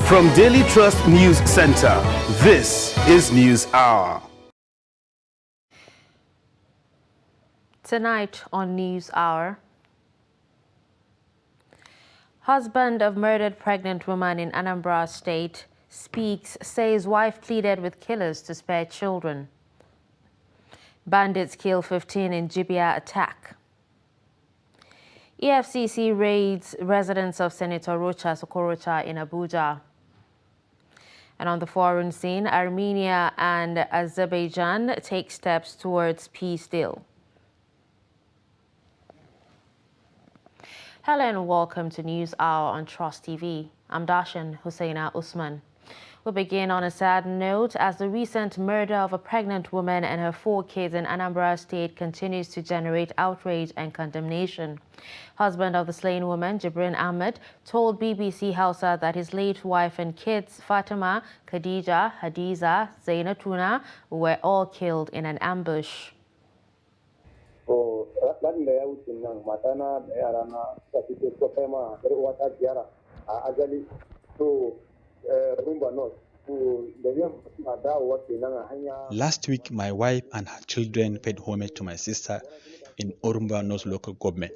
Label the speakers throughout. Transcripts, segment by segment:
Speaker 1: From Daily Trust News Center, this is News Hour.
Speaker 2: Tonight on News Hour, husband of murdered pregnant woman in Anambra State says wife pleaded with killers to spare children. Bandits kill 15 in Jibia attack. EFCC raids residence of Senator Rocha Sokorocha in Abuja. And on the foreign scene, Armenia and Azerbaijan take steps towards peace deal. Hello and welcome to News Hour on Trust TV. I'm Dashan Husseina Usman. We'll begin on a sad note as the recent murder of a pregnant woman and her 4 kids in Anambra State continues to generate outrage and condemnation. Husband of the slain woman, Jibrin Ahmed, told BBC Hausa that his late wife and kids, Fatima, Khadija, Hadiza, Zainatuna, were all killed in an ambush.
Speaker 3: Last week, my wife and her children paid homage to my sister in Orumba North local government.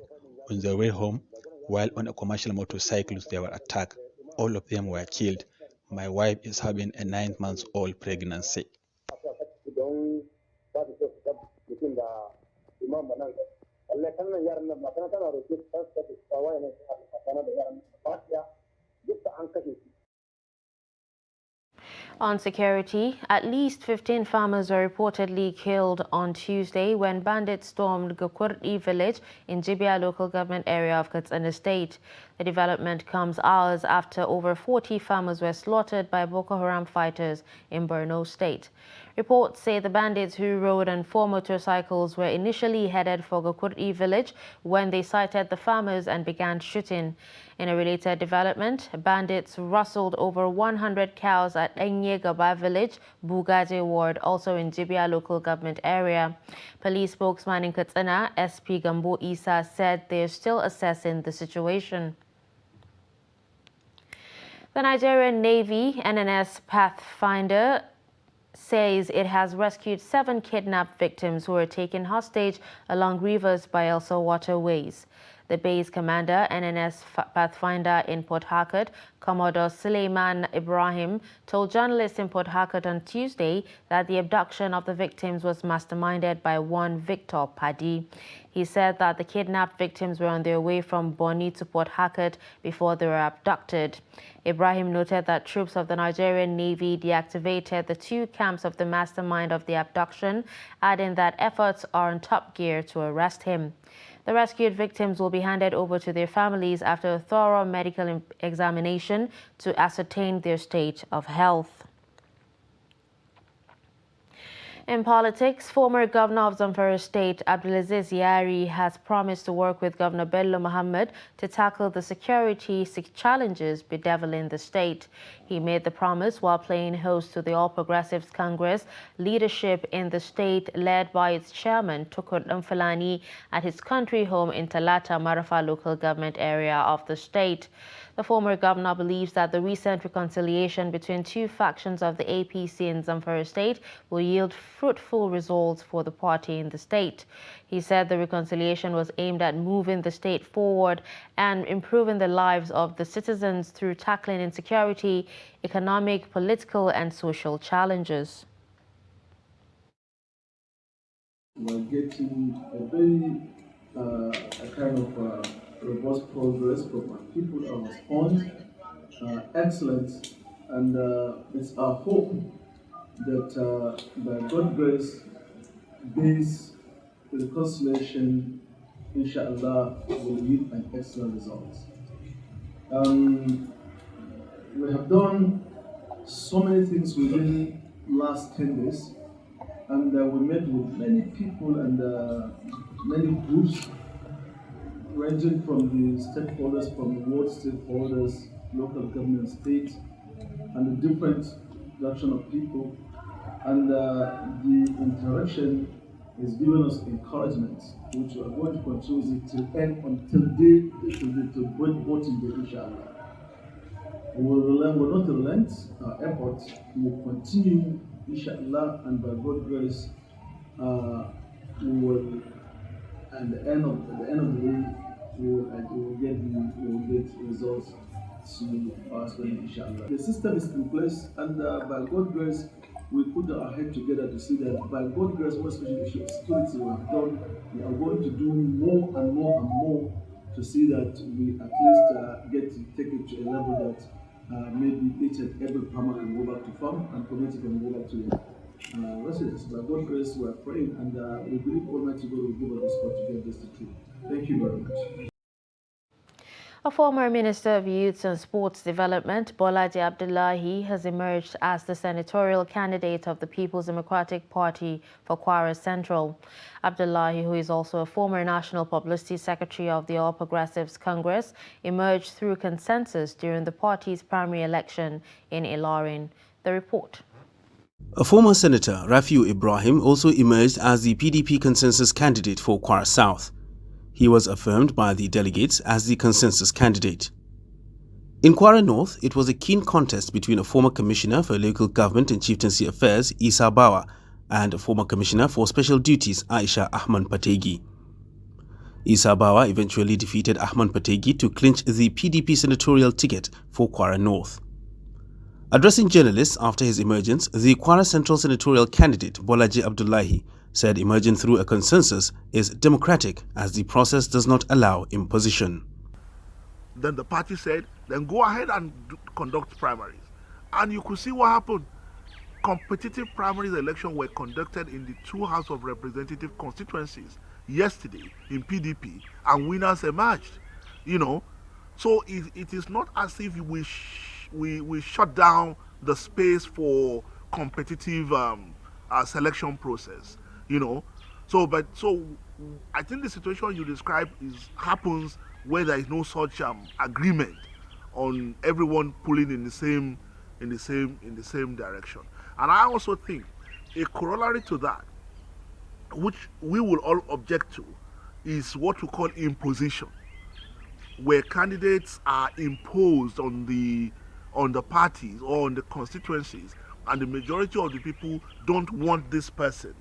Speaker 3: On their way home, while on a commercial motorcycle, they were attacked. All of them were killed. My wife is having a 9-month-old pregnancy.
Speaker 2: On security, at least 15 farmers were reportedly killed on Tuesday when bandits stormed Gokurdi village in Jibia local government area of Katsina State. The development comes hours after over 40 farmers were slaughtered by Boko Haram fighters in Borno State. Reports say the bandits, who rode on 4 motorcycles, were initially headed for Gokurdi village when they sighted the farmers and began shooting. In a related development, bandits rustled over 100 cows at Enye Gaba village, Bugaje ward, also in Jibia local government area. Police spokesman in Katsina, SP Gambo Isa, said they're still assessing the situation. The Nigerian Navy NNS Pathfinder says it has rescued 7 kidnapped victims who were taken hostage along rivers by Elsa waterways. The base commander, NNS Pathfinder in Port Harcourt, Commodore Suleiman Ibrahim, told journalists in Port Harcourt on Tuesday that the abduction of the victims was masterminded by one Victor Paddy. He said that the kidnapped victims were on their way from Bonny to Port Harcourt before they were abducted. Ibrahim noted that troops of the Nigerian Navy deactivated the 2 camps of the mastermind of the abduction, adding that efforts are in top gear to arrest him. The rescued victims will be handed over to their families after a thorough medical examination to ascertain their state of health. In politics, former governor of Zamfara State, Abdulaziz Yari, has promised to work with Governor Bello Muhammad to tackle the security challenges bedeviling the state. He made the promise while playing host to the All Progressives Congress leadership in the state, led by its chairman, Tukur Mfulani, at his country home in Talata Marafa local government area of the state. The former governor believes that the recent reconciliation between 2 factions of the APC in Zamfara State will yield fruitful results for the party in the state. He said the reconciliation was aimed at moving the state forward and improving the lives of the citizens through tackling insecurity, economic, political, and social challenges.
Speaker 4: We're getting a very robust progress from our people. Our response excellent, and it's our hope that by God's grace, this reconciliation, inshallah, will yield an excellent result. We have done so many things within last 10 days, and we met with many people and many groups, ranging from the stakeholders, from world stakeholders, local government, state, and the different direction of people. And the interaction is giving us encouragement, which we are going to continue to end until the voting day, inshallah. We will not relent our efforts. We will continue, inshallah, and by God's grace, we will, at the end of the day, we will get results to our study, inshallah. The system is in place, and by God's grace, we put our head together to see that by God's grace, more especially the security we have done, we are going to do more and more and more to see that we at least get to take it to a level that maybe each and every farmer can go back to farm and community can go back to their residents. By God's grace, we are praying, and we believe Almighty God will give us the support to get this to true. Thank you very much.
Speaker 2: A former Minister of Youth and Sports Development, Bolaji Abdullahi, has emerged as the senatorial candidate of the People's Democratic Party for Kwara Central. Abdullahi, who is also a former National Publicity Secretary of the All Progressives Congress, emerged through consensus during the party's primary election in Ilorin. The report.
Speaker 1: A former Senator, Rafiu Ibrahim, also emerged as the PDP consensus candidate for Kwara South. He was affirmed by the delegates as the consensus candidate. In Kwara North, it was a keen contest between a former Commissioner for Local Government and Chieftaincy Affairs, Isa Bawa, and a former Commissioner for Special Duties, Aisha Ahman Pategi. Isa Bawa eventually defeated Ahman Pategi to clinch the PDP senatorial ticket for Kwara North. Addressing journalists after his emergence, the Kwara Central senatorial candidate, Bolaji Abdullahi, said emerging through a consensus is democratic as the process does not allow imposition.
Speaker 5: Then the party said, then go ahead and conduct primaries. And you could see what happened. Competitive primaries elections were conducted in the two House of Representative constituencies yesterday in PDP, and winners emerged. So it is not as if we shut down the space for competitive selection process. So I think the situation you describe happens where there is no such agreement on everyone pulling in the same direction. And I also think a corollary to that, which we will all object to, is what we call imposition, where candidates are imposed on the parties or on the constituencies, and the majority of the people don't want this person.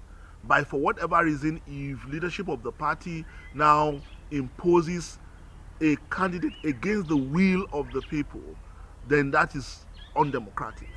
Speaker 5: By for whatever reason, if leadership of the party now imposes a candidate against the will of the people, then that is undemocratic.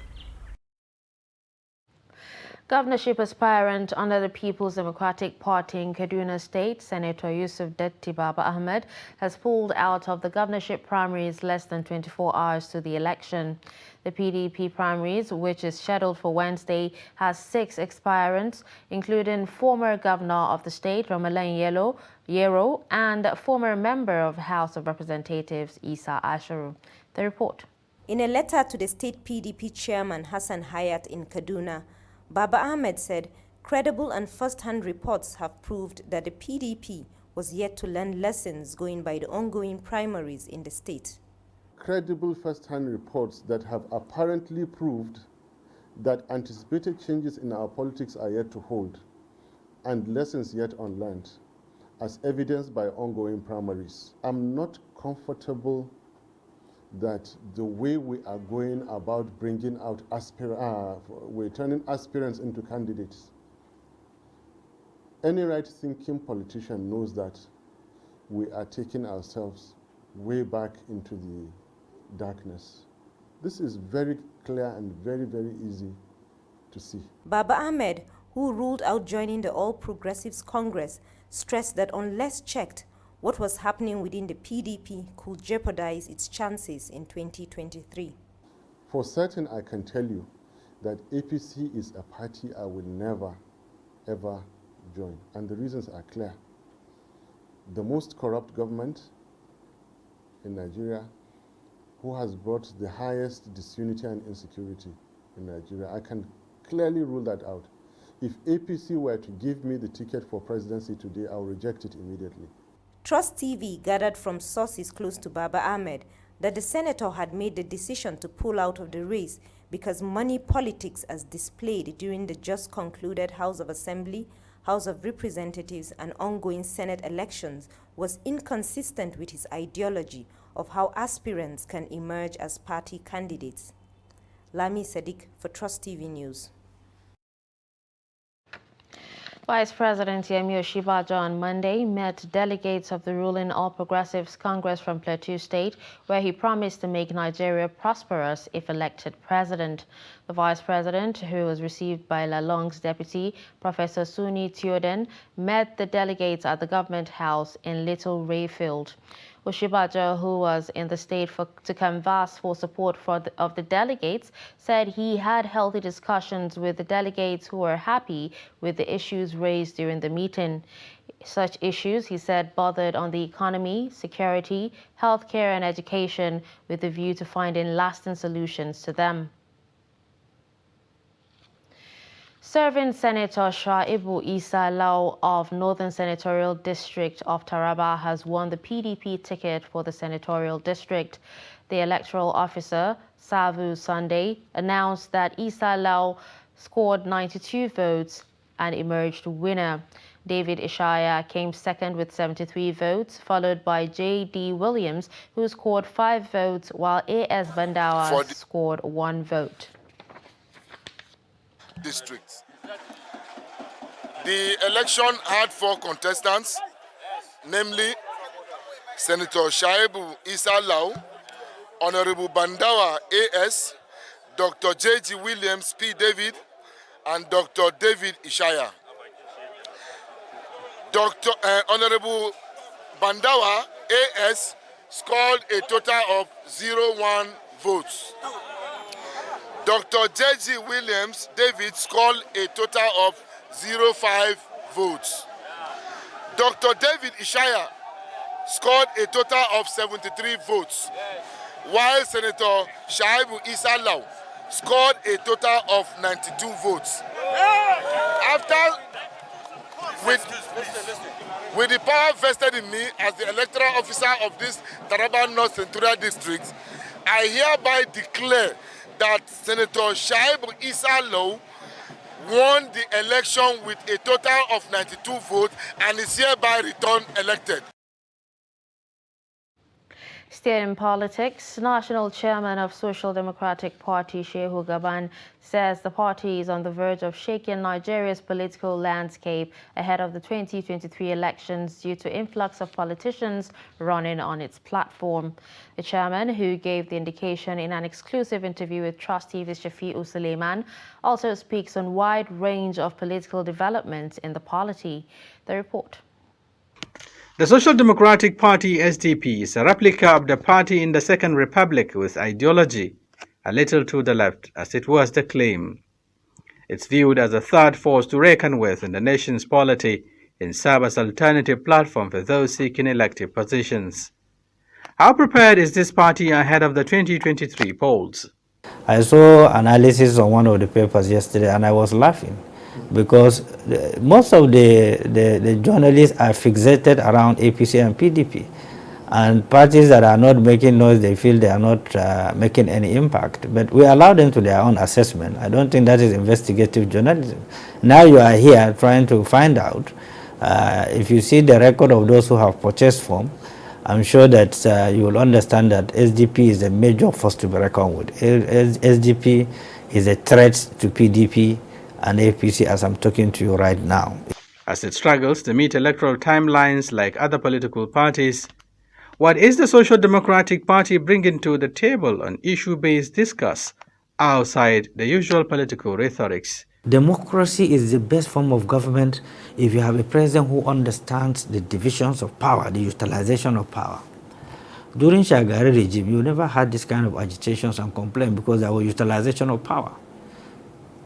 Speaker 2: Governorship aspirant under the People's Democratic Party in Kaduna State, Senator Yusuf Datti Baba Ahmed, has pulled out of the governorship primaries less than 24 hours to the election. The PDP primaries, which is scheduled for Wednesday, has 6 aspirants, including former governor of the state, Ramalan Yero, and former member of the House of Representatives, Isa Asharu. The report.
Speaker 6: In a letter to the state PDP chairman, Hassan Hayat, in Kaduna, Baba Ahmed said credible and first-hand reports have proved that the PDP was yet to learn lessons going by the ongoing primaries in the state.
Speaker 7: Credible first-hand reports that have apparently proved that anticipated changes in our politics are yet to hold and lessons yet unlearned, as evidenced by ongoing primaries. I'm not comfortable that the way we are going about bringing out we're turning aspirants into candidates. Any right-thinking politician knows that we are taking ourselves way back into the darkness. This is very clear and very, very easy to see.
Speaker 6: Baba Ahmed, who ruled out joining the All Progressives Congress, stressed that unless checked, what was happening within the PDP could jeopardize its chances in 2023.
Speaker 7: For certain, I can tell you that APC is a party I will never, ever join. And the reasons are clear. The most corrupt government in Nigeria, who has brought the highest disunity and insecurity in Nigeria. I can clearly rule that out. If APC were to give me the ticket for presidency today, I will reject it immediately.
Speaker 6: Trust TV gathered from sources close to Baba Ahmed that the senator had made the decision to pull out of the race because money politics as displayed during the just concluded House of Assembly House of Representatives and ongoing Senate elections was inconsistent with his ideology of how aspirants can emerge as party candidates. Lami Sadiq for Trust TV News.
Speaker 2: Vice President Yemi Osinbajo on Monday met delegates of the ruling All Progressives Congress from Plateau State, where he promised to make Nigeria prosperous if elected president. The vice president, who was received by Lalong's deputy, Professor Suni Theoden, met the delegates at the government house in Little Rayfield. Osinbajo, who was in the state to canvass for support of the delegates, said he had healthy discussions with the delegates who were happy with the issues raised during the meeting. Such issues, he said, bothered on the economy, security, healthcare and education, with a view to finding lasting solutions to them. Serving Senator Shaibu Isa Lau of Northern Senatorial District of Taraba has won the PDP ticket for the senatorial district. The electoral officer, Savu Sunday, announced that Isa Lau scored 92 votes and emerged winner. David Ishaya came second with 73 votes, followed by J.D. Williams, who scored 5 votes, while A.S. Bandawa scored 1 vote.
Speaker 8: Districts. The election had 4 contestants, namely Senator Shaibu Isa Lau, Honorable Bandawa A.S., Dr. J.G. Williams P. David, and Dr. David Ishaya. Honorable Bandawa A.S. scored a total of 01 votes. Dr. J.G. Williams David scored a total of 05 votes. Dr. David Ishaya scored a total of 73 votes, while Senator Shaibu Isa Lau scored a total of 92 votes. With the power vested in me as the electoral officer of this Taraba North Senatorial District, I hereby declare that Senator Shaibu Isa Lau won the election with a total of 92 votes and is hereby returned elected.
Speaker 2: Still in politics, National Chairman of Social Democratic Party, Shehu Gaban, says the party is on the verge of shaking Nigeria's political landscape ahead of the 2023 elections due to influx of politicians running on its platform. The chairman, who gave the indication in an exclusive interview with Trust TV's Shafi'u Suleiman, also speaks on a wide range of political developments in the polity. The report.
Speaker 9: The Social Democratic Party SDP is a replica of the party in the Second Republic with ideology a little to the left, as it was the claim. It's viewed as a third force to reckon with in the nation's polity and serve as an alternative platform for those seeking elective positions. How prepared is this party ahead of the 2023 polls?
Speaker 10: I saw analysis on one of the papers yesterday and I was laughing, because most of the journalists are fixated around APC and PDP, and parties that are not making noise, they feel they are not making any impact. But we allow them to their own assessment. I don't think that is investigative journalism. Now you are here trying to find out. If you see the record of those who have purchased form, I'm sure that you will understand that SDP is a major force to be reckoned with. SDP is a threat to PDP and APC as I'm talking to you right now.
Speaker 9: As it struggles to meet electoral timelines like other political parties, what is the Social Democratic Party bringing to the table on issue-based discourse outside the usual political rhetorics?
Speaker 10: Democracy is the best form of government if you have a president who understands the divisions of power, the utilization of power. During Shagari regime, you never had this kind of agitations and complaints because there was utilization of power.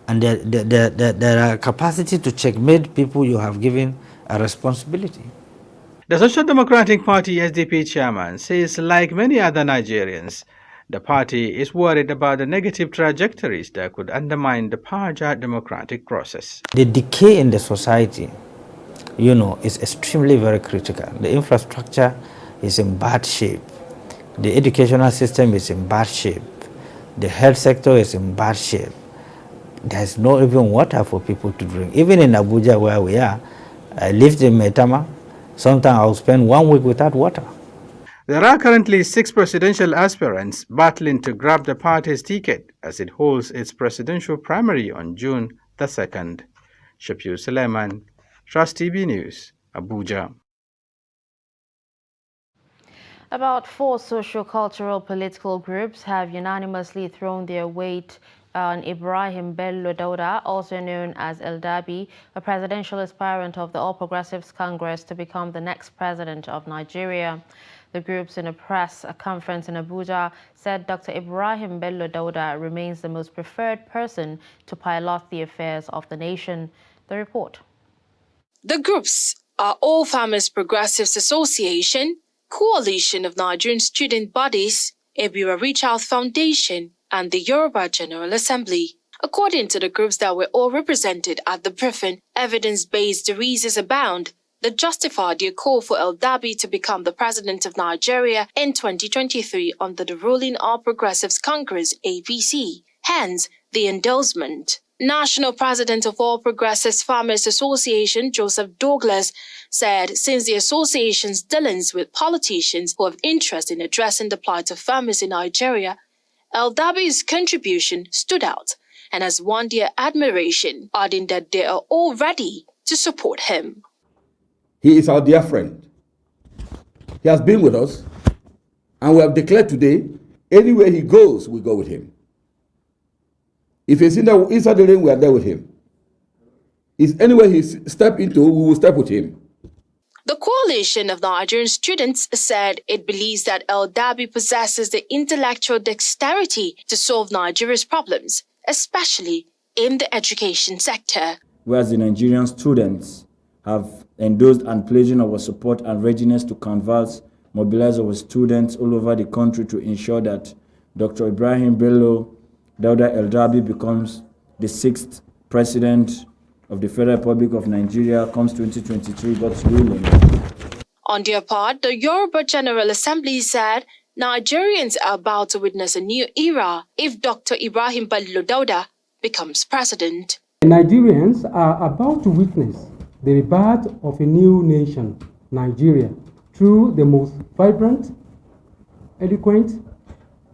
Speaker 10: And there are capacity to checkmate people you have given a responsibility.
Speaker 9: The Social Democratic Party SDP chairman says, like many other Nigerians, the party is worried about the negative trajectories that could undermine the larger democratic process.
Speaker 10: The decay in the society, is extremely very critical. The infrastructure is in bad shape. The educational system is in bad shape. The health sector is in bad shape. There's no even water for people to drink. Even in Abuja where we are, I lived in Metama, sometimes I'll spend 1 week without water.
Speaker 9: There are currently 6 presidential aspirants battling to grab the party's ticket as it holds its presidential primary on June the 2nd. Shafiu Suleiman, Trust TV News, Abuja.
Speaker 2: About 4 socio-cultural political groups have unanimously thrown their weight on Ibrahim Bello Dauda, also known as Eldabi, a presidential aspirant of the All Progressives Congress to become the next president of Nigeria. The groups in a press conference in Abuja said Dr. Ibrahim Bello Dauda remains the most preferred person to pilot the affairs of the nation. The report.
Speaker 11: The groups are All Farmers Progressives Association, Coalition of Nigerian Student Bodies, Ebira Richard Foundation, and the Yoruba General Assembly. According to the groups that were all represented at the briefing, evidence-based reasons abound that justified their call for Eldabi to become the president of Nigeria in 2023 under the ruling All Progressives Congress (APC). Hence, the endorsement. National President of All Progressives Farmers Association, Joseph Douglas, said since the association's dealings with politicians who have interest in addressing the plight of farmers in Nigeria, Eldabi's contribution stood out and has won their admiration, adding that they are all ready to support him.
Speaker 12: He is our dear friend. He has been with us, and we have declared today, anywhere he goes, we go with him. If he's inside the ring, we are there with him. If anywhere he step into, we will step with him.
Speaker 11: The Coalition of Nigerian Students said it believes that Eldabi possesses the intellectual dexterity to solve Nigeria's problems, especially in the education sector.
Speaker 13: Whereas the Nigerian students have endorsed and pledging our support and readiness to canvass, mobilize our students all over the country to ensure that Dr. Ibrahim Bello Dauda Eldabi becomes the 6th president of the Federal Republic of Nigeria comes 2023 God's ruling.
Speaker 11: On their part, the Yoruba General Assembly said Nigerians are about to witness a new era if Dr. Ibrahim Bello Dauda becomes president.
Speaker 14: Nigerians are about to witness the rebirth of a new nation, Nigeria, through the most vibrant, eloquent,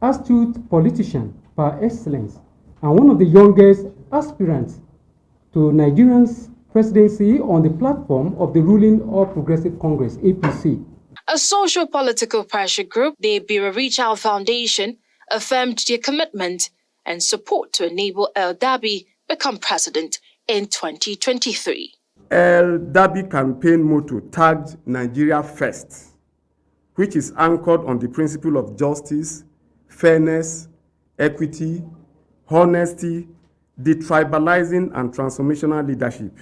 Speaker 14: astute politician par excellence, and one of the youngest aspirants to Nigeria's presidency on the platform of the ruling All Progressive Congress, APC.
Speaker 11: A social political pressure group, the Ebira Richard Foundation, affirmed their commitment and support to enable Eldabi become president in 2023.
Speaker 15: Eldabi campaign motto tagged Nigeria First, which is anchored on the principle of justice, fairness, equity, honesty, detribalizing and transformational leadership,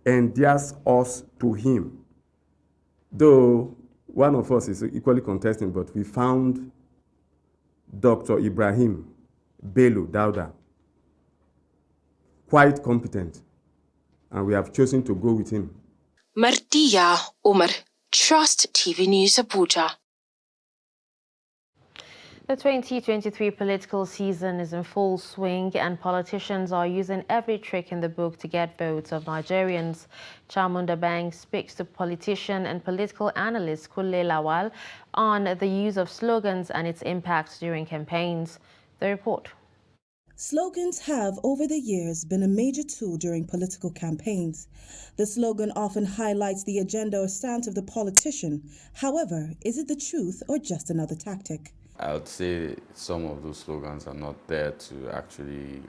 Speaker 15: endears us to him. Though one of us is equally contesting, but we found Dr. Ibrahim Bello Dauda quite competent, and we have chosen to go with him.
Speaker 11: Martia Umar, Trust TV News, Abuja.
Speaker 2: The 2023 political season is in full swing and politicians are using every trick in the book to get votes of Nigerians. Chamunda Bang speaks to politician and political analyst Kule Lawal on the use of slogans and its impact during campaigns. The report.
Speaker 16: Slogans have, over the years, been a major tool during political campaigns. The slogan often highlights the agenda or stance of the politician. However, is it the truth or just another tactic?
Speaker 17: I would say some of those slogans are not there to actually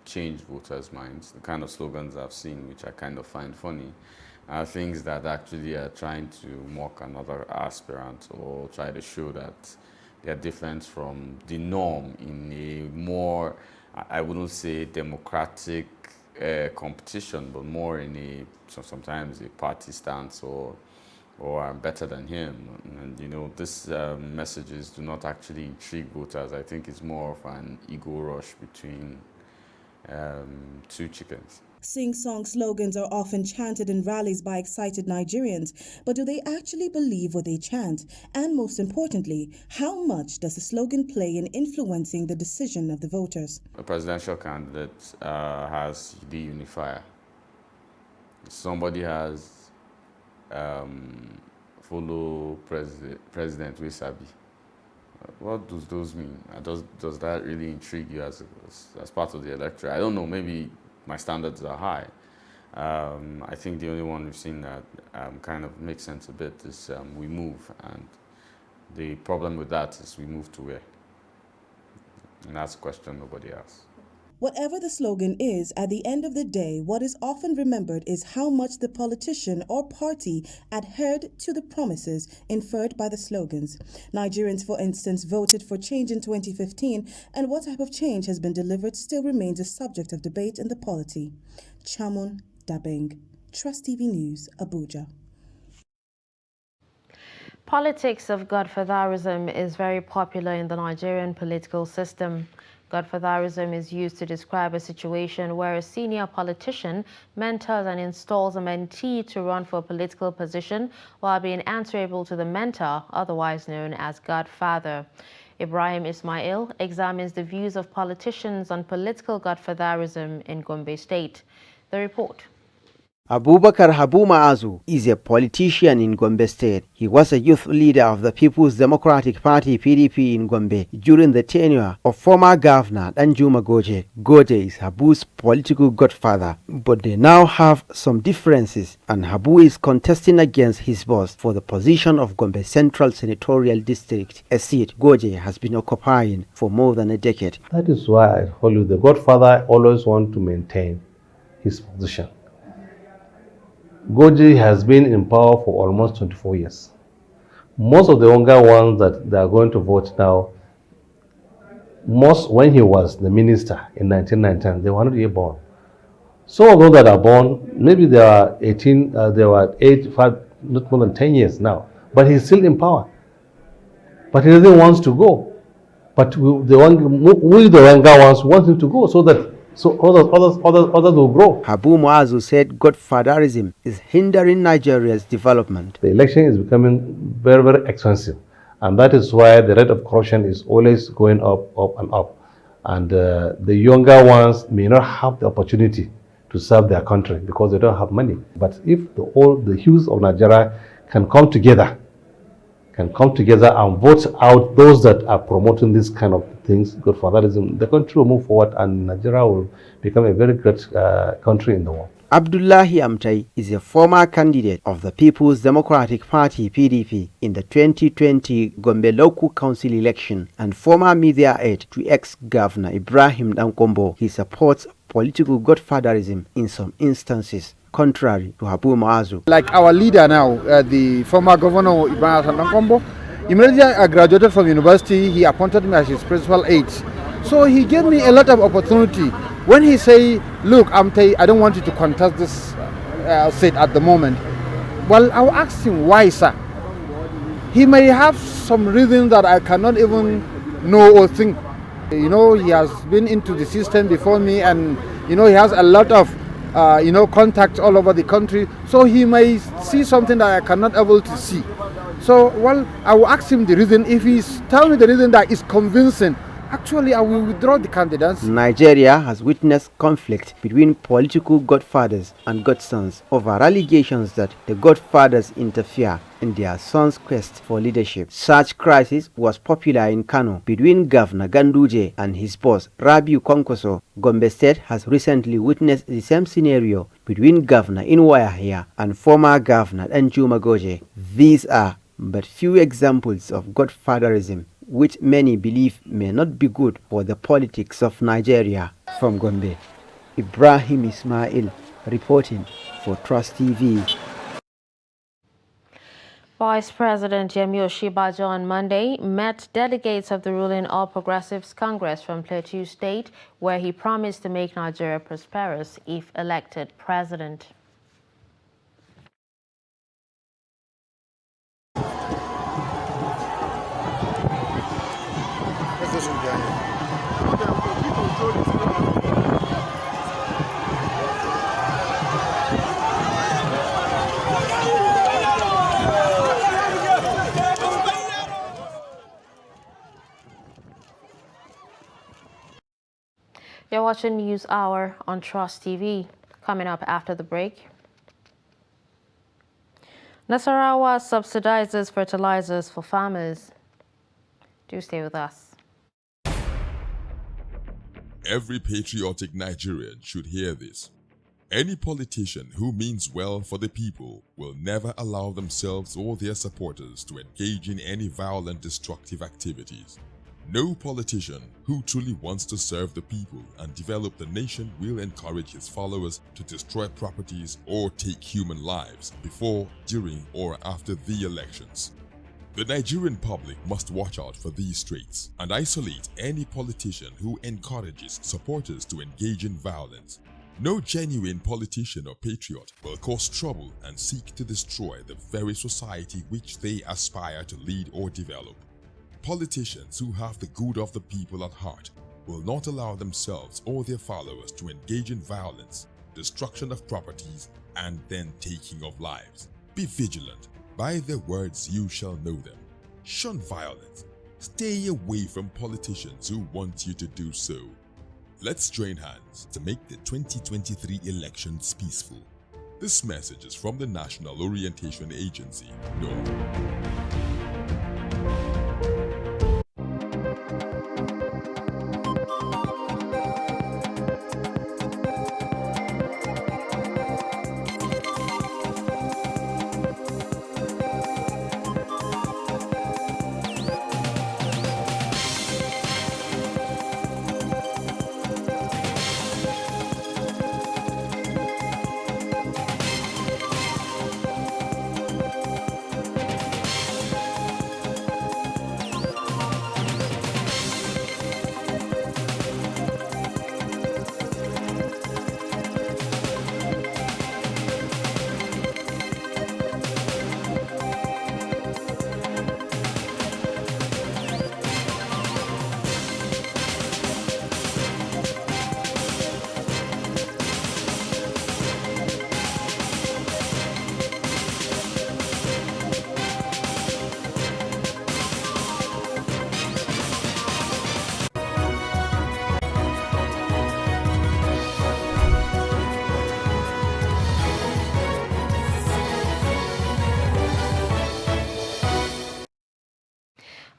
Speaker 17: change voters' minds. The kind of slogans I've seen, which I kind of find funny, are things that actually are trying to mock another aspirant or try to show that they're different from the norm in a more, I wouldn't say democratic competition, but more in a, sometimes a party stance or I'm better than him. And you know, these messages do not actually intrigue voters. I think it's more of an ego rush between two chickens.
Speaker 16: Sing-song slogans are often chanted in rallies by excited Nigerians, but do they actually believe what they chant? And most importantly, how much does the slogan play in influencing the decision of the voters?
Speaker 17: A presidential candidate has the unifier. Somebody has follow President Wesabi. What does those mean? Does that really intrigue you as part of the electorate? I don't know, maybe my standards are high. I think the only one we've seen that kind of makes sense a bit is We Move, and the problem with that is we move to where? And that's a question nobody asks.
Speaker 16: Whatever the slogan is, at the end of the day, what is often remembered is how much the politician or party adhered to the promises inferred by the slogans. Nigerians, for instance, voted for change in 2015, and what type of change has been delivered still remains a subject of debate in the polity. Chamun Dabeng, Trust TV News, Abuja.
Speaker 2: Politics of godfatherism is very popular in the Nigerian political system. Godfatherism is used to describe a situation where a senior politician mentors and installs a mentee to run for a political position while being answerable to the mentor, otherwise known as godfather. Ibrahim Ismail examines the views of politicians on political godfatherism in Gombe State. The report.
Speaker 18: Abubakar Habu Ma'azu is a politician in Gombe State. He was a youth leader of the People's Democratic Party (PDP) in Gombe during the tenure of former Governor Danjuma Goje. Goje is Habu's political godfather, but they now have some differences, and Habu is contesting against his boss for the position of Gombe Central Senatorial District, a seat Goje has been occupying for more than a decade.
Speaker 19: That is why I told you the godfather always wants to maintain his position. Goje has been in power for almost 24 years. Most of the younger ones that they are going to vote now, most when he was the minister in 1999, they were not yet born. Some of those that are born, maybe they are 18, they were 8, 5, not more than 10 years now, but he's still in power. But he doesn't want to go. But we the younger ones want him to go so that others will grow.
Speaker 18: Habu Muazu said godfatherism is hindering Nigeria's development.
Speaker 19: The election is becoming very, very expensive, and that is why the rate of corruption is always going up, up and up. And the younger ones may not have the opportunity to serve their country because they don't have money. But if all the youth of Nigeria can come together and vote out those that are promoting this kind of things, godfatherism, the country will move forward and Nigeria will become a very great country in the world.
Speaker 18: Abdullahi Amtai is a former candidate of the People's Democratic Party (PDP) in the 2020 Gombe Local Council election and former media aide to ex-governor Ibrahim Dankombo. He supports political godfatherism in some instances, contrary to Habu Muazu.
Speaker 20: Like our leader now, the former governor Ibrahim Dankombo, immediately I graduated from university, he appointed me as his principal aide. So he gave me a lot of opportunity. When he say, look, I don't want you to contest this seat at the moment. Well, I'll ask him, why, sir? He may have some reason that I cannot even know or think. You know, he has been into the system before me, and, you know, he has a lot of contacts all over the country. So he may see something that I cannot able to see. So, well, I will ask him the reason. If he's telling me the reason that is convincing, actually, I will withdraw the candidates.
Speaker 18: Nigeria has witnessed conflict between political godfathers and godsons over allegations that the godfathers interfere in their sons' quest for leadership. Such crisis was popular in Kano between Governor Ganduje and his boss, Rabiu Kwankwaso. Gombe State has recently witnessed the same scenario between Governor Inwayahia and former Governor Danjuma Goje. These are but few examples of godfatherism, which many believe may not be good for the politics of Nigeria. From Gombe, Ibrahim Ismail reporting for Trust TV.
Speaker 2: Vice President Yemi Osinbajo on Monday met delegates of the ruling All Progressives Congress from Plateau State, where he promised to make Nigeria prosperous if elected president. You're watching News Hour on Trust TV. Coming up after the break. Nasarawa subsidizes fertilizers for farmers. Do stay with us.
Speaker 21: Every patriotic Nigerian should hear this. Any politician who means well for the people will never allow themselves or their supporters to engage in any violent, destructive activities. No politician who truly wants to serve the people and develop the nation will encourage his followers to destroy properties or take human lives before, during, or after the elections. The Nigerian public must watch out for these traits and isolate any politician who encourages supporters to engage in violence. No genuine politician or patriot will cause trouble and seek to destroy the very society which they aspire to lead or develop. Politicians who have the good of the people at heart will not allow themselves or their followers to engage in violence, destruction of properties, and then taking of lives. Be vigilant. By their words you shall know them. Shun violence. Stay away from politicians who want you to do so. Let's join hands to make the 2023 elections peaceful. This message is from the National Orientation Agency, NORA.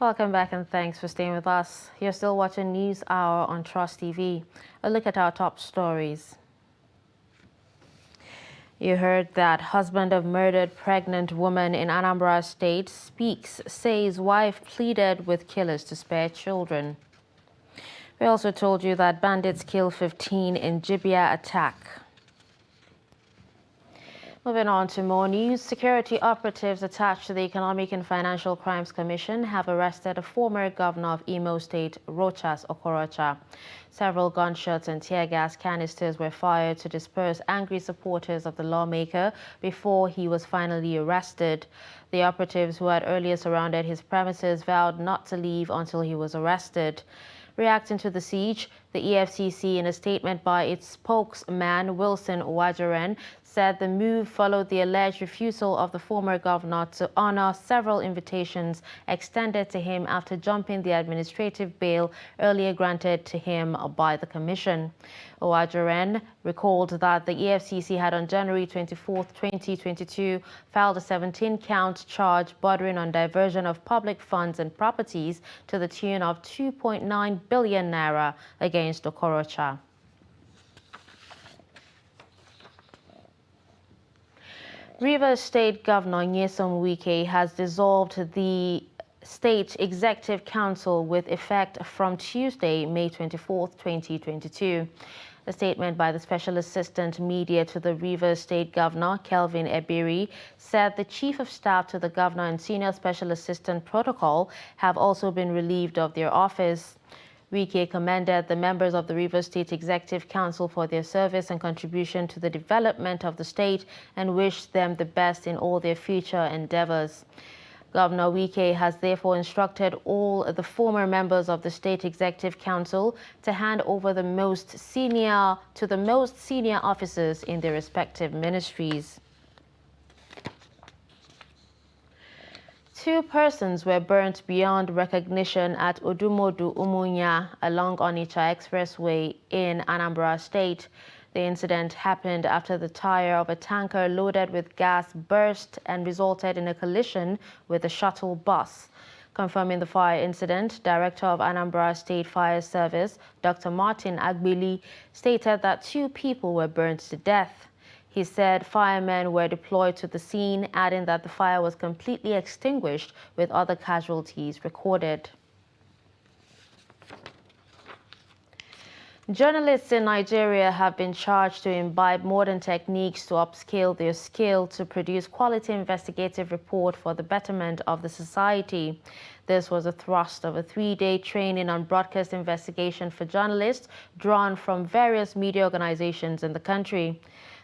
Speaker 2: Welcome back and thanks for staying with us. You're still watching News Hour on Trust TV. A look at our top stories. You heard that husband of murdered pregnant woman in Anambra State says wife pleaded with killers to spare children. We also told you that bandits kill 15 in Jibia attack. Moving on to more news, security operatives attached to the Economic and Financial Crimes Commission have arrested a former governor of Imo State, Rochas Okorocha. Several gunshots and tear gas canisters were fired to disperse angry supporters of the lawmaker before he was finally arrested. The operatives who had earlier surrounded his premises vowed not to leave until he was arrested. Reacting to the siege, the EFCC, in a statement by its spokesman, Wilson Wajaren, said the move followed the alleged refusal of the former governor to honor several invitations extended to him after jumping the administrative bail earlier granted to him by the commission. Wajaren recalled that the EFCC had on January 24, 2022, filed a 17-count charge bordering on diversion of public funds and properties to the tune of 2.9 billion naira against Okorocha. Rivers State Governor Nyesom Wike has dissolved the State Executive Council with effect from Tuesday, May 24, 2022. A statement by the Special Assistant Media to the Rivers State Governor, Kelvin Ebiri, said the Chief of Staff to the Governor and Senior Special Assistant Protocol have also been relieved of their office. Wike commended the members of the Rivers State Executive Council for their service and contribution to the development of the state and wished them the best in all their future endeavors. Governor Wike has therefore instructed all the former members of the State Executive Council to hand over to the most senior officers in their respective ministries. 2 persons were burnt beyond recognition at Odumodu Umunya along Onitsha Expressway in Anambra State. The incident happened after the tire of a tanker loaded with gas burst and resulted in a collision with a shuttle bus. Confirming the fire incident, Director of Anambra State Fire Service, Dr. Martin Agbili, stated that 2 people were burnt to death. He said firemen were deployed to the scene, adding that the fire was completely extinguished with other casualties recorded. Journalists in Nigeria have been charged to imbibe modern techniques to upscale their skill to produce quality investigative report for the betterment of the society. This was a thrust of a 3-day training on broadcast investigation for journalists drawn from various media organizations in the country.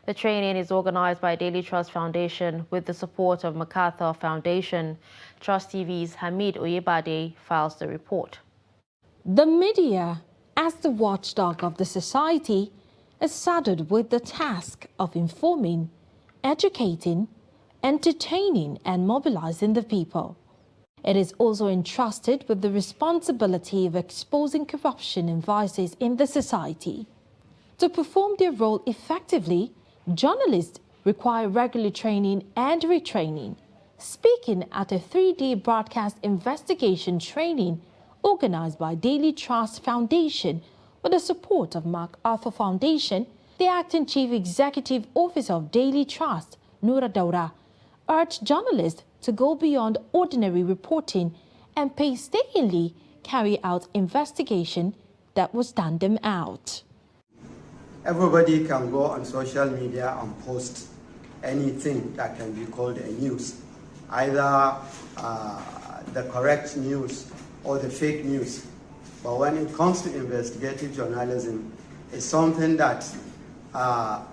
Speaker 2: The training is organized by Daily Trust Foundation with the support of MacArthur Foundation. Trust TV's Hamid Oyebade files the report.
Speaker 3: The media, as the watchdog of the society, is saddled with the task of informing, educating, entertaining, and mobilizing the people. It is also entrusted with the responsibility of exposing corruption and vices in the society. To perform their role effectively, journalists require regular training and retraining. Speaking at a 3-day broadcast investigation training organized by Daily Trust Foundation with the support of MacArthur Foundation, the acting chief executive officer of Daily Trust, Nura Daura, urged journalists to go beyond ordinary reporting and painstakingly carry out investigation that will stand them out.
Speaker 22: Everybody can go on social media and post anything that can be called a news, either the correct news or the fake news. But when it comes to investigative journalism, it's something that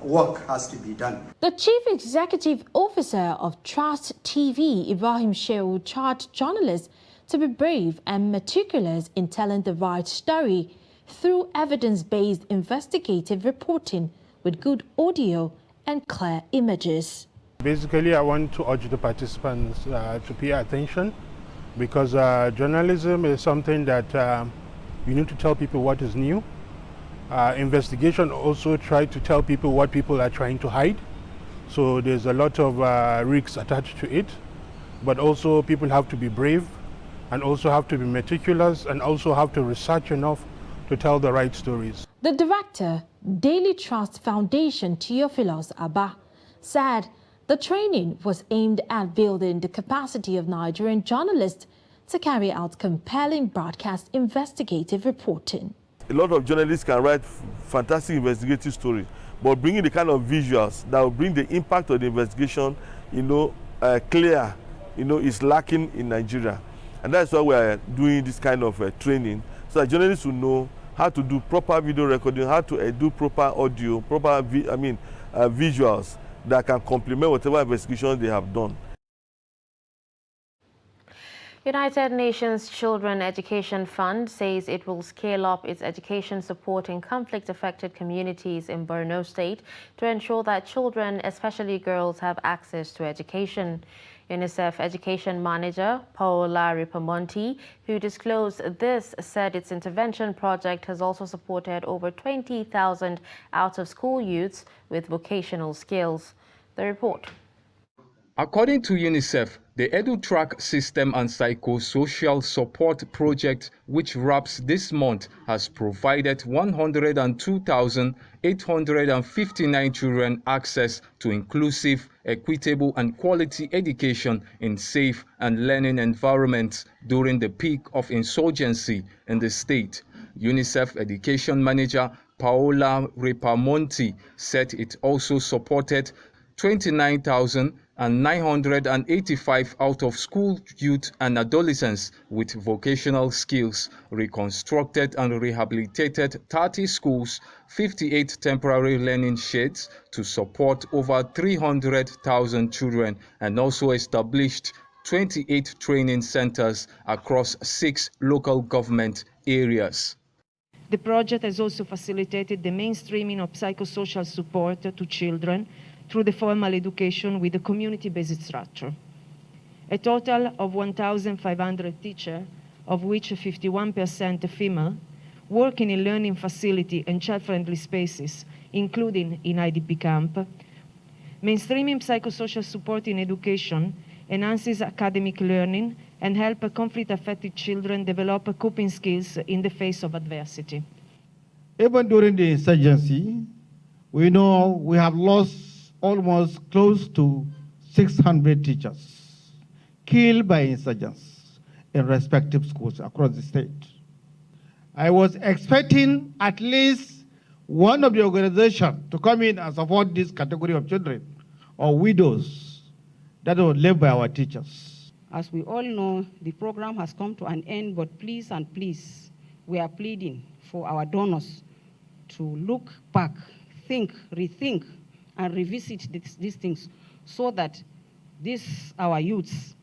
Speaker 22: work has to be done.
Speaker 3: The Chief Executive Officer of Trust TV, Ibrahim Shehu, charged journalists to be brave and meticulous in telling the right story through evidence-based investigative reporting with good audio and clear images.
Speaker 23: Basically, I want to urge the participants to pay attention because journalism is something that you need to tell people what is new. Investigation also try to tell people what people are trying to hide. So there's a lot of risks attached to it, but also people have to be brave and also have to be meticulous and also have to research enough to tell the right stories.
Speaker 3: The director, Daily Trust Foundation, Theophilus Abba, said the training was aimed at building the capacity of Nigerian journalists to carry out compelling broadcast investigative reporting.
Speaker 24: A lot of journalists can write fantastic investigative stories, but bringing the kind of visuals that will bring the impact of the investigation, clear, is lacking in Nigeria. And that's why we are doing this kind of training, so that journalists will know how to do proper video recording, how to do proper audio, proper visuals that can complement whatever investigation they have done.
Speaker 2: United Nations Children Education Fund says it will scale up its education support in conflict-affected communities in Borno State to ensure that children, especially girls, have access to education. UNICEF Education Manager Paola Ripamonti, who disclosed this, said its intervention project has also supported over 20,000 out-of-school youths with vocational skills. The report.
Speaker 25: According to UNICEF, the EduTrack System and Psychosocial Support Project, which wraps this month, has provided 102,859 children access to inclusive, equitable and quality education in safe and learning environments during the peak of insurgency in the state. UNICEF Education Manager Paola Ripamonti said it also supported 29,985 out-of-school youth and adolescents with vocational skills, reconstructed and rehabilitated 30 schools, 58 temporary learning sheds to support over 300,000 children, and also established 28 training centers across 6 local government areas.
Speaker 26: The project has also facilitated the mainstreaming of psychosocial support to children through the formal education with a community-based structure. A total of 1,500 teachers, of which 51% female, working in learning facility and child-friendly spaces, including in IDP camp. Mainstreaming psychosocial support in education enhances academic learning and help conflict-affected children develop coping skills in the face of adversity.
Speaker 1: Even during the insurgency, we know we have lost almost close to 600 teachers killed by insurgents in respective schools across the state. I was expecting at least one of the organizations to come in and support this category of children or widows that were left by our teachers.
Speaker 4: As we all know, the program has come to an end, but please and please, we are pleading for our donors to look back, think, rethink, and revisit these things so that our youths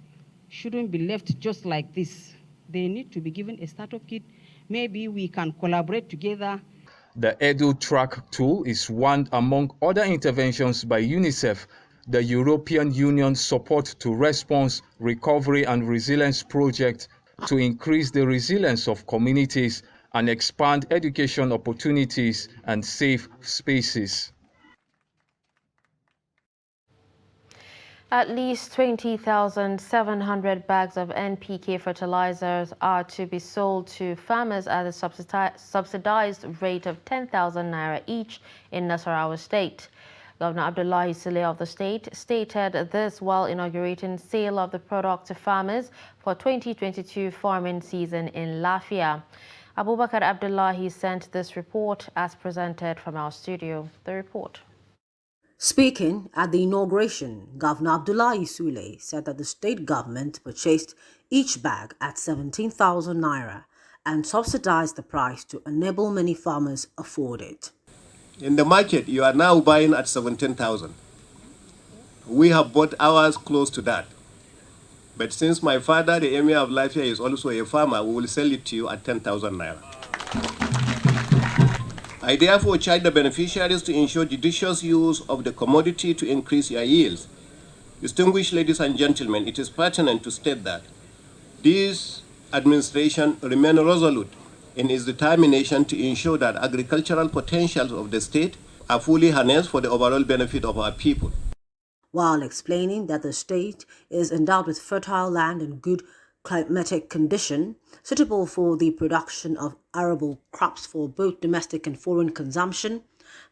Speaker 4: shouldn't be left just like this. They need to be given a startup kit. Maybe we can collaborate together.
Speaker 25: The EduTrack tool is one among other interventions by UNICEF, the European Union's support to response, recovery and resilience project to increase the resilience of communities and expand education opportunities and safe spaces.
Speaker 2: At least 20,700 bags of NPK fertilizers are to be sold to farmers at a subsidized rate of 10,000 naira each in Nasarawa State. Governor Abdullahi Sule of the state stated this while inaugurating sale of the product to farmers for 2022 farming season in Lafia. Abubakar Abdullahi sent this report as presented from our studio. The report.
Speaker 5: Speaking at the inauguration, Governor Abdullahi Sule said that the state government purchased each bag at 17,000 naira and subsidized the price to enable many farmers afford it.
Speaker 6: In the market, you are now buying at 17,000. We have bought ours close to that. But since my father, the Emir of Lafia, is also a farmer, we will sell it to you at 10,000 naira. I therefore charge the beneficiaries to ensure judicious use of the commodity to increase your yields. Distinguished ladies and gentlemen, it is pertinent to state that this administration remains resolute in its determination to ensure that agricultural potentials of the state are fully harnessed for the overall benefit of our people.
Speaker 5: While explaining that the state is endowed with fertile land and good climatic condition suitable for the production of arable crops for both domestic and foreign consumption,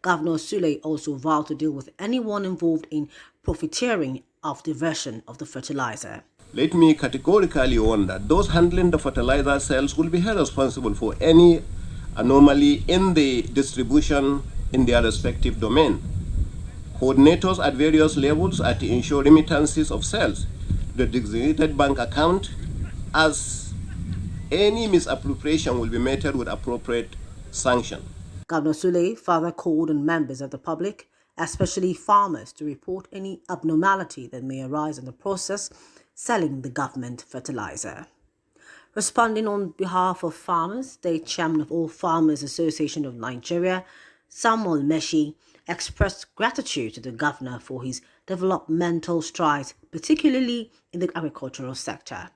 Speaker 5: Governor Sule also vowed to deal with anyone involved in profiteering of diversion of the fertilizer.
Speaker 6: Let me categorically warn that those handling the fertilizer sales will be held responsible for any anomaly in the distribution in their respective domain. Coordinators at various levels are to ensure remittances of sales to the designated bank account, as any misappropriation will be meted with appropriate sanction.
Speaker 5: Governor Sule further called on members of the public, especially farmers, to report any abnormality that may arise in the process selling the government fertilizer. Responding on behalf of farmers, State Chairman of All Farmers Association of Nigeria, Samuel Meshi, expressed gratitude to the governor for his developmental strides, particularly in the agricultural sector.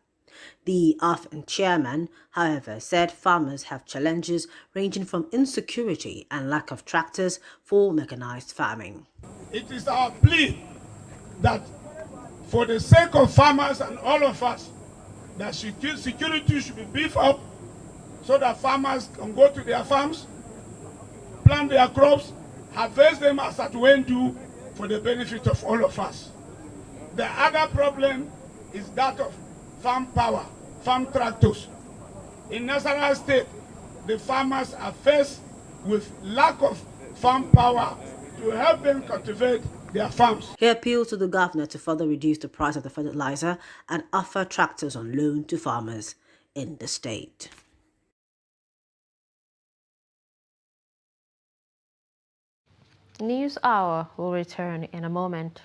Speaker 5: The AFN chairman, however, said farmers have challenges ranging from insecurity and lack of tractors for mechanized farming.
Speaker 7: It is our plea that for the sake of farmers and all of us, that security should be beefed up so that farmers can go to their farms, plant their crops, harvest them as at when due for the benefit of all of us. The other problem is that of farm power, farm tractors. In Nasarawa State, the farmers are faced with lack of farm power to help them cultivate their farms.
Speaker 5: He appealed to the governor to further reduce the price of the fertilizer and offer tractors on loan to farmers in the state.
Speaker 2: News Hour will return in a moment.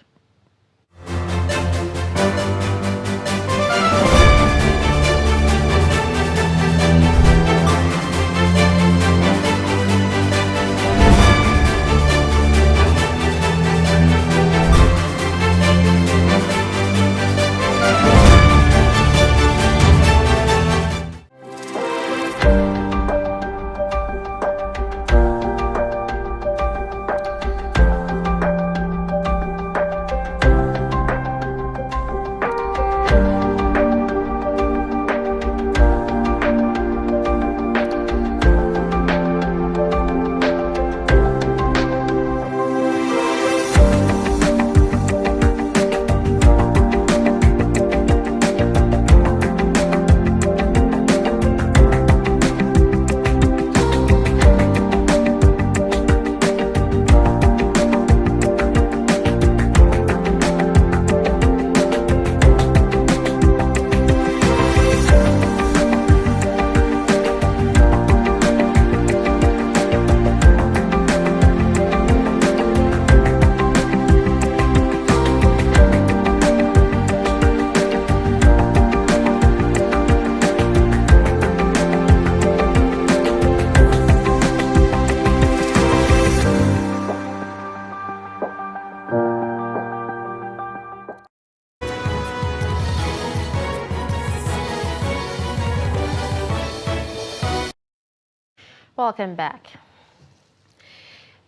Speaker 2: Welcome back.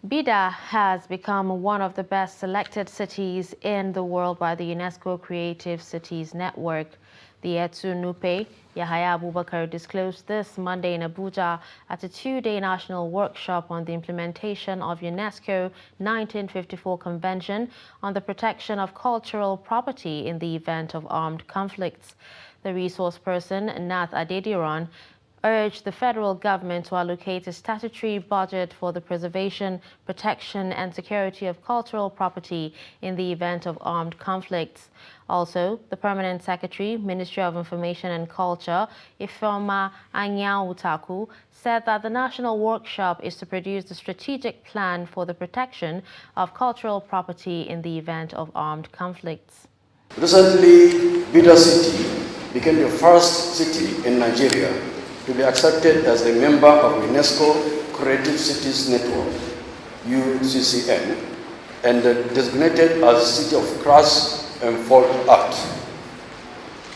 Speaker 2: Bida has become one of the best selected cities in the world by the UNESCO Creative Cities Network. The Etsu Nupe Yahaya Abubakar disclosed this Monday in Abuja at a two-day national workshop on the implementation of UNESCO 1954 Convention on the Protection of Cultural Property in the event of armed conflicts. The resource person, Nath Adediran, urged the federal government to allocate a statutory budget for the preservation, protection and security of cultural property in the event of armed conflicts. Also, the Permanent Secretary, Ministry of Information and Culture, Ifeoma Anya-Utaku, said that the national workshop is to produce the strategic plan for the protection of cultural property in the event of armed conflicts.
Speaker 8: Recently, Bida City became the first city in Nigeria to be accepted as a member of UNESCO Creative Cities Network, UCCN, and designated as a city of crafts and folk art.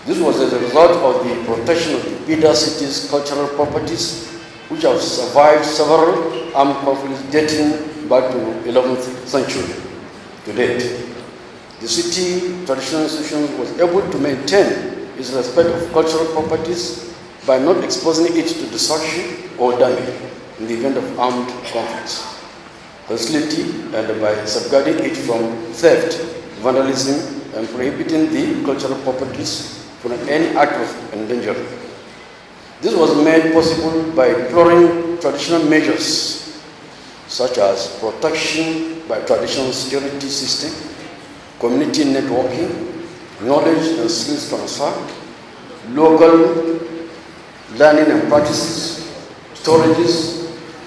Speaker 8: This was as a result of the protection of the Bida city's cultural properties, which have survived several armed conflicts dating back to the 11th century to date. The city traditional institution was able to maintain its respect of cultural properties by not exposing it to destruction or damage in the event of armed conflicts, hostility, and by safeguarding it from theft, vandalism, and prohibiting the cultural properties from any act of endangerment. This was made possible by exploring traditional measures such as protection by traditional security system, community networking, knowledge and skills transfer, local learning and practices, storages,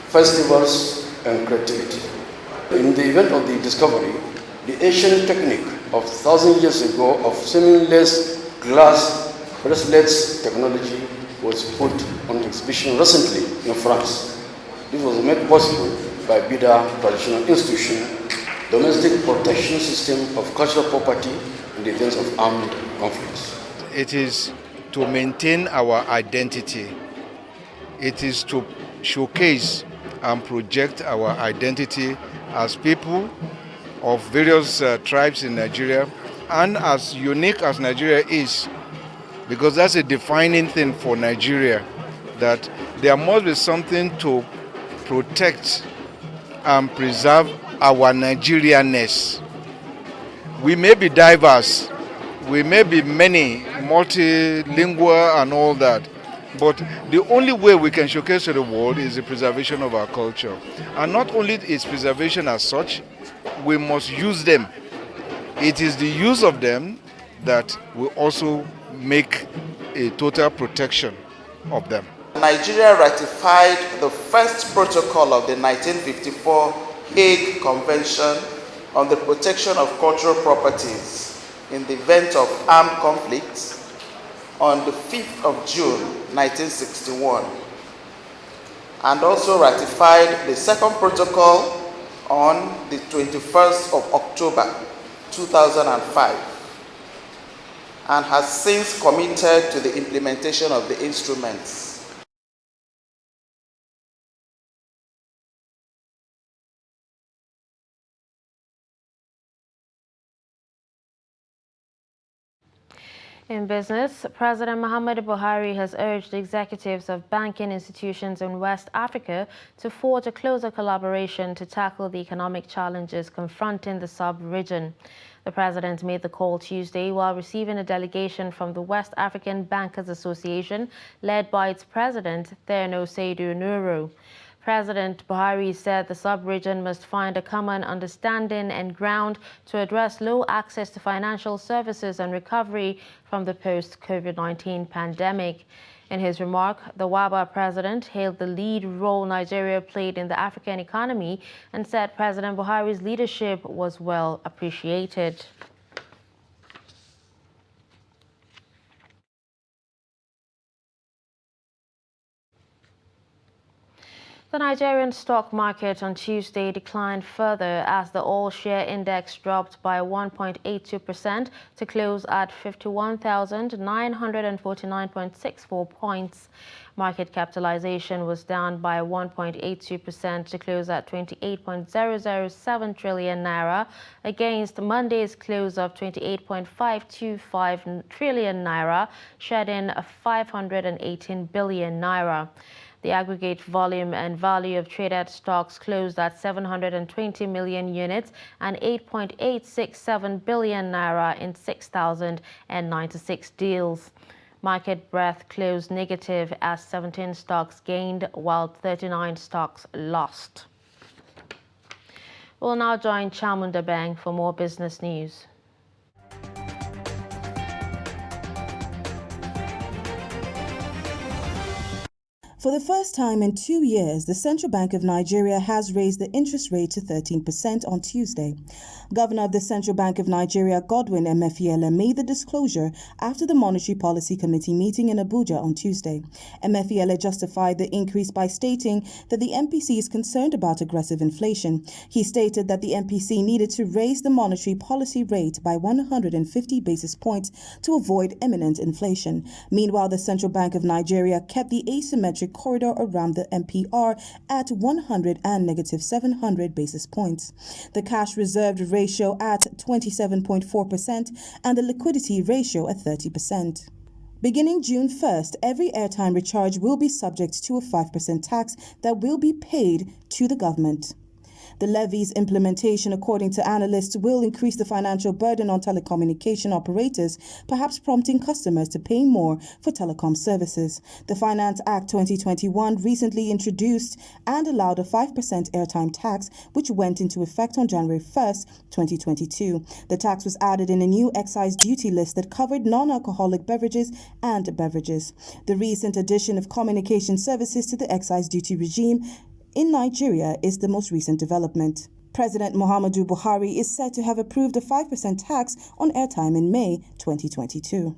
Speaker 8: festivals, and creativity. In the event of the discovery, the ancient technique of 1,000 years ago of seamless glass bracelets technology was put on exhibition recently in France. This was made possible by Bida Traditional Institution, domestic protection system of cultural property in the events of armed conflicts.
Speaker 9: It is to maintain our identity. It is to showcase and project our identity as people of various tribes in Nigeria, and as unique as Nigeria is, because that's a defining thing for Nigeria, that there must be something to protect and preserve our Nigerianness. We may be diverse, we may be many, multilingual and all that, but the only way we can showcase to the world is the preservation of our culture. And not only its preservation as such, we must use them. It is the use of them that will also make a total protection of them.
Speaker 10: Nigeria ratified the first protocol of the 1954 Hague Convention on the Protection of Cultural Properties in the event of armed conflicts on the 5th of June 1961, and also ratified the second protocol on the 21st of October 2005, and has since committed to the implementation of the instruments.
Speaker 2: In business, President Muhammadu Buhari has urged executives of banking institutions in West Africa to forge a closer collaboration to tackle the economic challenges confronting the sub-region. The president made the call Tuesday while receiving a delegation from the West African Bankers Association, led by its president, Thierno Seydou Nourou. President Buhari said the sub-region must find a common understanding and ground to address low access to financial services and recovery from the post-COVID-19 pandemic. In his remark, the WABA president hailed the lead role Nigeria played in the African economy and said President Buhari's leadership was well appreciated. The Nigerian stock market on Tuesday declined further as the all-share index dropped by 1.82% to close at 51,949.64 points. Market capitalization was down by 1.82% to close at 28.007 trillion naira against Monday's close of 28.525 trillion naira, shedding 518 billion naira. The aggregate volume and value of traded stocks closed at 720 million units and 8.867 billion naira in 6,096 deals. Market breadth closed negative as 17 stocks gained while 39 stocks lost. We'll now join Chamun Dabeng for more business news.
Speaker 16: For the first time in 2 years, the Central Bank of Nigeria has raised the interest rate to 13% on Tuesday. Governor of the Central Bank of Nigeria, Godwin Emefiele, made the disclosure after the Monetary Policy Committee meeting in Abuja on Tuesday. Emefiele justified the increase by stating that the MPC is concerned about aggressive inflation. He stated that the MPC needed to raise the monetary policy rate by 150 basis points to avoid imminent inflation. Meanwhile, the Central Bank of Nigeria kept the asymmetric corridor around the MPR at 100 and negative 700 basis points. The cash reserve ratio at 27.4% and the liquidity ratio at 30%. Beginning June 1st, every airtime recharge will be subject to a 5% tax that will be paid to the government. The levy's implementation, according to analysts, will increase the financial burden on telecommunication operators, perhaps prompting customers to pay more for telecom services. The Finance Act 2021 recently introduced and allowed a 5% airtime tax, which went into effect on January 1st, 2022. The tax was added in a new excise duty list that covered non-alcoholic beverages and beverages. The recent addition of communication services to the excise duty regime in Nigeria is the most recent development. President Muhammadu Buhari is said to have approved a 5% tax on airtime in May 2022.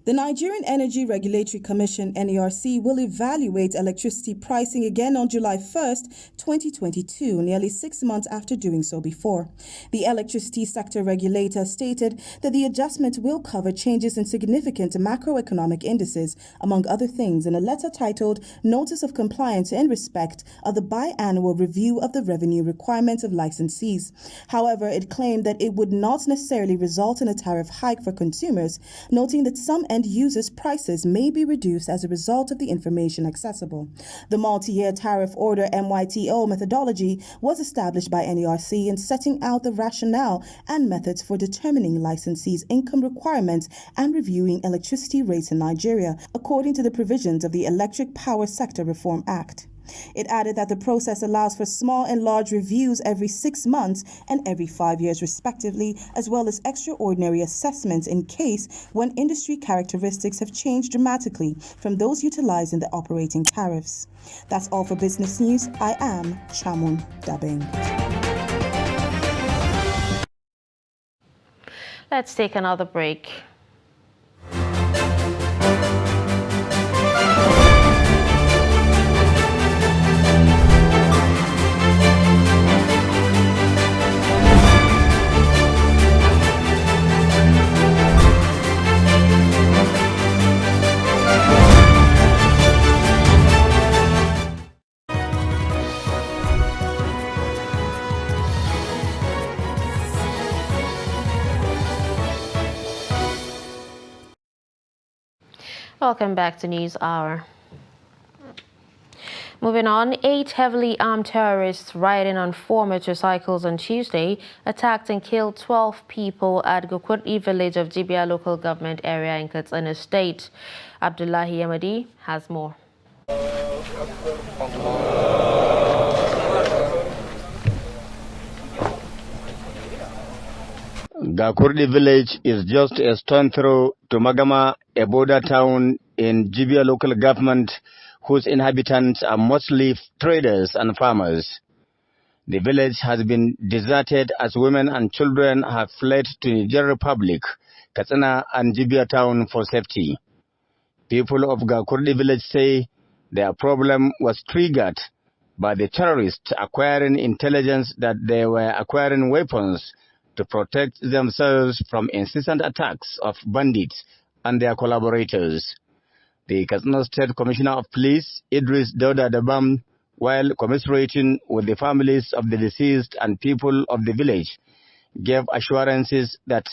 Speaker 16: The Nigerian Energy Regulatory Commission, NERC, will evaluate electricity pricing again on July 1st, 2022, nearly 6 months after doing so before. The electricity sector regulator stated that the adjustment will cover changes in significant macroeconomic indices, among other things, in a letter titled Notice of Compliance in respect of the biannual review of the revenue requirements of licensees. However, it claimed that it would not necessarily result in a tariff hike for consumers, noting that some end users' prices may be reduced as a result of the information accessible. The multi-year tariff order MYTO methodology was established by NERC in setting out the rationale and methods for determining licensees' income requirements and reviewing electricity rates in Nigeria, according to the provisions of the Electric Power Sector Reform Act. It added that the process allows for small and large reviews every 6 months and every 5 years respectively, as well as extraordinary assessments in case when industry characteristics have changed dramatically from those utilized in the operating tariffs. That's all for business news. I am Chamun Dabeng.
Speaker 2: Let's take another break. Welcome back to News Hour. Moving on, 8 heavily armed terrorists riding on 4 motorcycles on Tuesday attacked and killed 12 people at Gokuri village of Jibia local government area in Katsina State. Abdullahi Yamadi has more.
Speaker 11: Gokuri village is just a stone throw to Magama, a border town in Jibia local government whose inhabitants are mostly traders and farmers. The village has been deserted as women and children have fled to Niger Republic, Katsina and Jibia town for safety. People of Gokuri village say their problem was triggered by the terrorists acquiring intelligence that they were acquiring weapons to protect themselves from incessant attacks of bandits and their collaborators. The Katsina State Commissioner of Police, Idris Dauda Dabam, while commiserating with the families of the deceased and people of the village, gave assurances that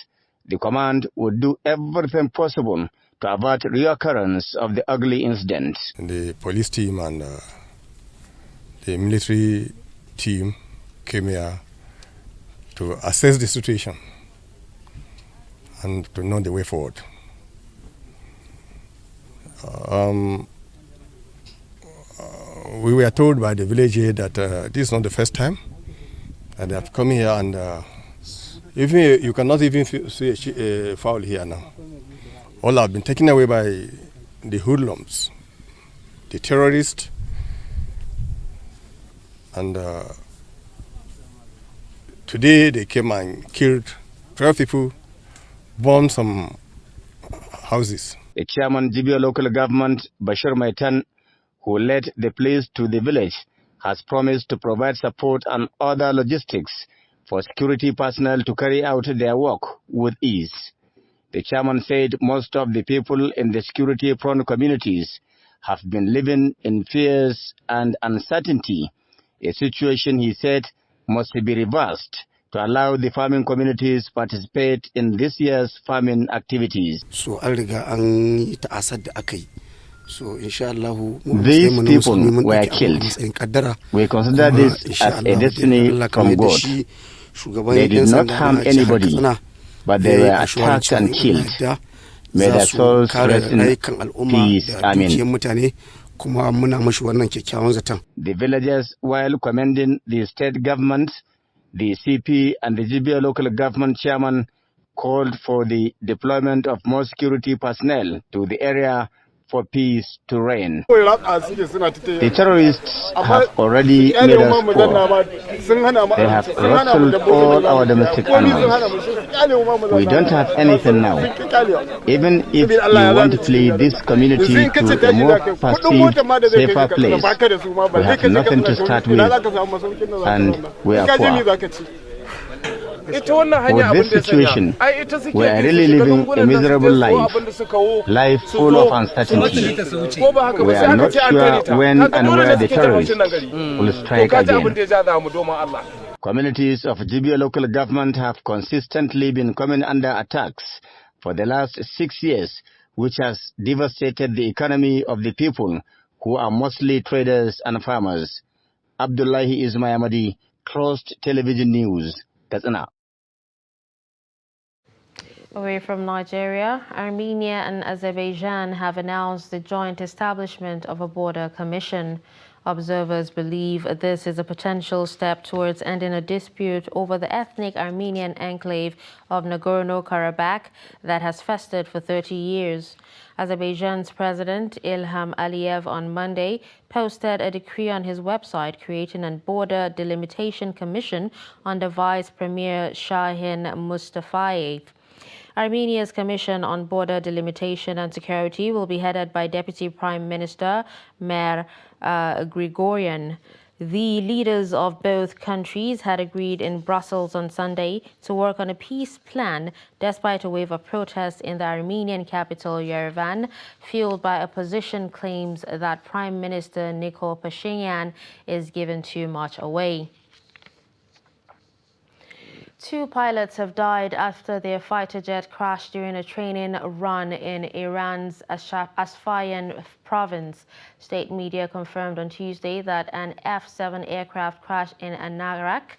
Speaker 11: the command would do everything possible to avert reoccurrence of the ugly incident.
Speaker 12: The police team and the military team came here to assess the situation and to know the way forward. We were told by the village here that this is not the first time that they have come here, and even you cannot even see a fowl here now. All have been taken away by the hoodlums, the terrorists, and today they came and killed 12 people, bombed some houses.
Speaker 11: The chairman, Jibia local government, Bashir Maitan, who led the police to the village, has promised to provide support and other logistics for security personnel to carry out their work with ease. The chairman said most of the people in the security-prone communities have been living in fears and uncertainty, a situation he said must be reversed to allow the farming communities participate in this year's farming activities.
Speaker 13: So these
Speaker 11: people were killed. We consider this as a destiny from God. They did not harm anybody, but they were attacked and killed. May their souls rest in peace. Amen. The villagers, while commending the state government, the CP and the GBA local government chairman, called for the deployment of more security personnel to the area for peace to reign. The terrorists have already made us poor. They have rustled all our domestic animals. We don't have anything now. Even if you want to flee this community to a more passive, safer place, we have nothing to start with, and we are poor. With this situation, we are really living a miserable life full of uncertainty. We are not sure when and where the terrorists will strike again. Communities of Jibia local government have consistently been coming under attacks for the last 6 years, which has devastated the economy of the people, who are mostly traders and farmers. Abdullahi Ismail, Closed Television News, Katsina.
Speaker 2: Away from Nigeria, Armenia and Azerbaijan have announced the joint establishment of a border commission. Observers believe this is a potential step towards ending a dispute over the ethnic Armenian enclave of Nagorno-Karabakh that has festered for 30 years. Azerbaijan's President Ilham Aliyev on Monday posted a decree on his website creating a border delimitation commission under Vice Premier Shahin Mustafayev. Armenia's Commission on Border Delimitation and Security will be headed by Deputy Prime Minister Mer Grigorian. The leaders of both countries had agreed in Brussels on Sunday to work on a peace plan despite a wave of protests in the Armenian capital Yerevan, fueled by opposition claims that Prime Minister Nikol Pashinyan is giving too much away. 2 pilots have died after their fighter jet crashed during a training run in Iran's Asfahan province. State media confirmed on Tuesday that an F-7 aircraft crashed in Anarak,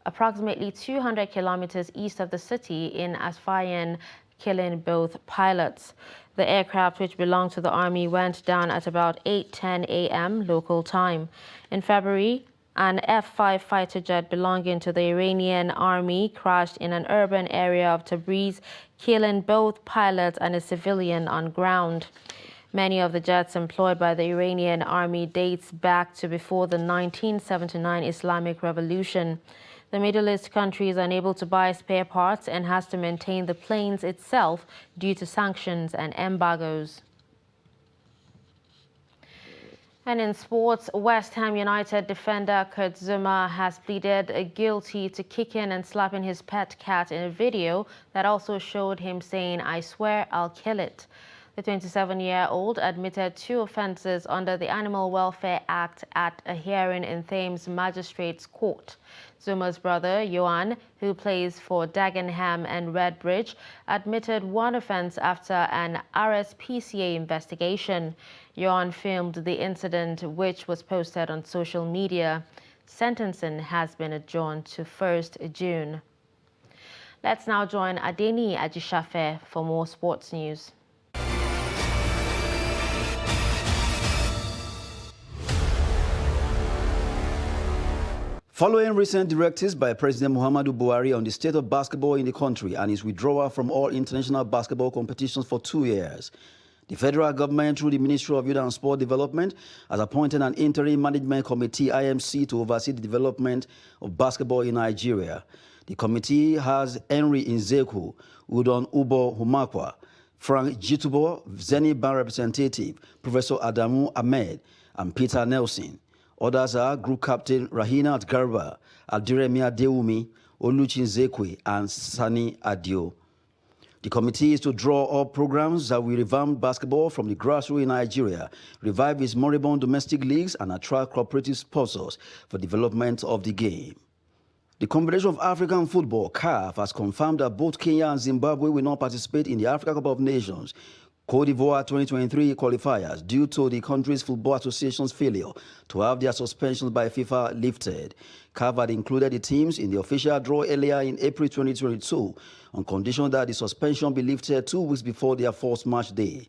Speaker 2: approximately 200 kilometers east of the city in Asfahan, killing both pilots. The aircraft, which belonged to the army, went down at about 8:10 a.m. local time. In February, an F-5 fighter jet belonging to the Iranian army crashed in an urban area of Tabriz, killing both pilots and a civilian on ground. Many of the jets employed by the Iranian army dates back to before the 1979 Islamic Revolution. The Middle East country is unable to buy spare parts and has to maintain the planes itself due to sanctions and embargoes. And in sports, West Ham United defender Kurt Zuma has pleaded guilty to kicking and slapping his pet cat in a video that also showed him saying, "I swear I'll kill it." The 27-year-old admitted 2 offences under the Animal Welfare Act at a hearing in Thames Magistrates Court. Zuma's brother, Johan, who plays for Dagenham and Redbridge, admitted 1 offence after an RSPCA investigation. Johan filmed the incident, which was posted on social media. Sentencing has been adjourned to 1st June. Let's now join Adeni Ajishafe for more sports news.
Speaker 14: Following recent directives by President Muhammadu Buhari on the state of basketball in the country and his withdrawal from all international basketball competitions for 2 years, the federal government, through the Ministry of Youth and Sport Development, has appointed an interim management committee, IMC, to oversee the development of basketball in Nigeria. The committee has Henry Nzeku, Udon Ubo Humakwa, Frank Jitubo, Zenith Bank representative, Professor Adamu Ahmed, and Peter Nelson. Others are Group Captain Rahinat Garba, Adiremi Adeumi, Oluchi Nzekwe, and Sani Adio. The committee is to draw up programs that will revamp basketball from the grassroots in Nigeria, revive its moribund domestic leagues, and attract cooperative sponsors for development of the game. The Confederation of African Football, CAF, has confirmed that both Kenya and Zimbabwe will not participate in the Africa Cup of Nations Côte d'Ivoire 2023 qualifiers due to the country's Football Association's failure to have their suspensions by FIFA lifted. CAF had included the teams in the official draw earlier in April 2022 on condition that the suspension be lifted 2 weeks before their first match day.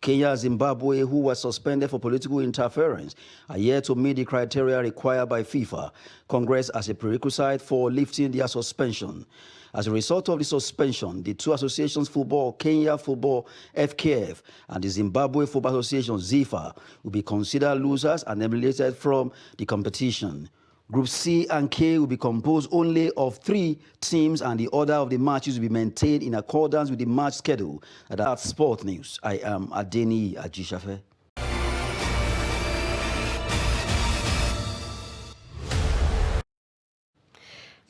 Speaker 14: Kenya and Zimbabwe, who were suspended for political interference, are yet to meet the criteria required by FIFA Congress as a prerequisite for lifting their suspension. As a result of the suspension, the 2 associations, Football Kenya Football FKF and the Zimbabwe Football Association ZIFA, will be considered losers and eliminated from the competition. Group C and K will be composed only of 3 teams, and the order of the matches will be maintained in accordance with the match schedule. That's Sport News. I am Adeni Ajishafe.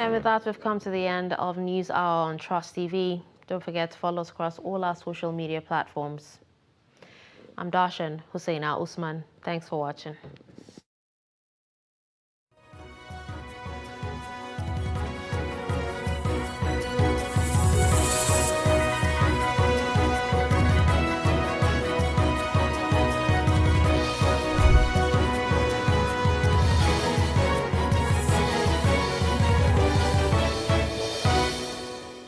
Speaker 2: And with that, we've come to the end of News Hour on Trust TV. Don't forget to follow us across all our social media platforms. I'm Darshan Husseina Usman. Thanks for watching.